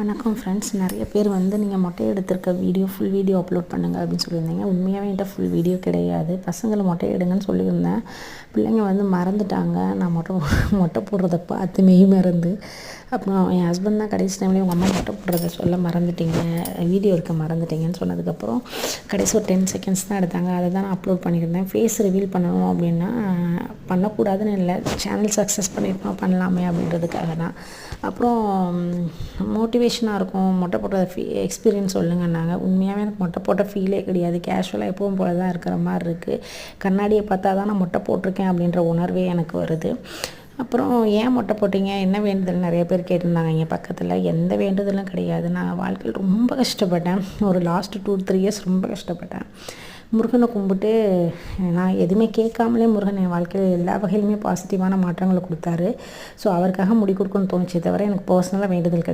வணக்கம் ஃப்ரெண்ட்ஸ். நிறைய பேர் வந்து நீங்கள் மொட்டை எடுத்திருக்க ஃபுல் வீடியோ அப்லோட் பண்ணுங்கள் அப்படின்னு சொல்லியிருந்தீங்க. உண்மையாகவே என்கிட்ட ஃபுல் வீடியோ கிடையாது. பசங்களை மொட்டை எடுங்கன்னு சொல்லியிருந்தேன். பிள்ளைங்க வந்து மறந்துட்டாங்க. நான் மொட்டை போடுறத பார்த்து மறந்து, அப்புறம் என் ஹஸ்பண்ட் தான் கடைசி டைம்லேயே உங்கள் அம்மா மொட்டை போடுறத சொல்ல மறந்துட்டீங்க, வீடியோ எடுக்க மறந்துட்டீங்கன்னு சொன்னதுக்கப்புறம் கடைசி ஒரு 10 செகண்ட்ஸ் தான் எடுத்தாங்க. அதை தான் நான் அப்லோட் பண்ணியிருந்தேன். ஃபேஸ் ரிவீல் பண்ணணும் அப்படின்னா பண்ணக்கூடாதுன்னு இல்லை, சேனல் சக்ஸஸ் பண்ணியிருக்கோம், பண்ணலாமே அப்படின்றதுக்காக தான். அப்புறம் மோட்டிவேஷனாக இருக்கும், மொட்டை போட்ட எக்ஸ்பீரியன்ஸ் சொல்லுங்கன்னாங்க. உண்மையாகவே எனக்கு மொட்டை போட்ட ஃபீலே கிடையாது. கேஷுவலாக எப்பவும் போல தான் இருக்கிற மாதிரி இருக்குது. கண்ணாடியை பார்த்தா தான் நான் மொட்டை போட்டிருக்கேன் அப்படின்ற உணர்வே எனக்கு வருது. அப்புறம் ஏன் மொட்டை போட்டிங்க, என்ன வேண்டுதல் நிறைய பேர் கேட்டிருந்தாங்க இங்கே பக்கத்தில். எந்த வேண்டுதலும் கிடையாது. நான் வாழ்க்கையில் ரொம்ப கஷ்டப்பட்டேன். ஒரு லாஸ்ட் 2-3 இயர்ஸ் ரொம்ப கஷ்டப்பட்டேன். முருகனை கும்பிட்டு நான் எதுவுமே கேட்காமலே முருகன் என் வாழ்க்கையில் எல்லா வகையிலுமே பாசிட்டிவான மாற்றங்களை கொடுத்தாரு. ஸோ அவருக்காக முடி கொடுக்கணும்னு தோணுச்சே தவிர எனக்கு பர்சனலாக வேண்டுதல் கிடையாது.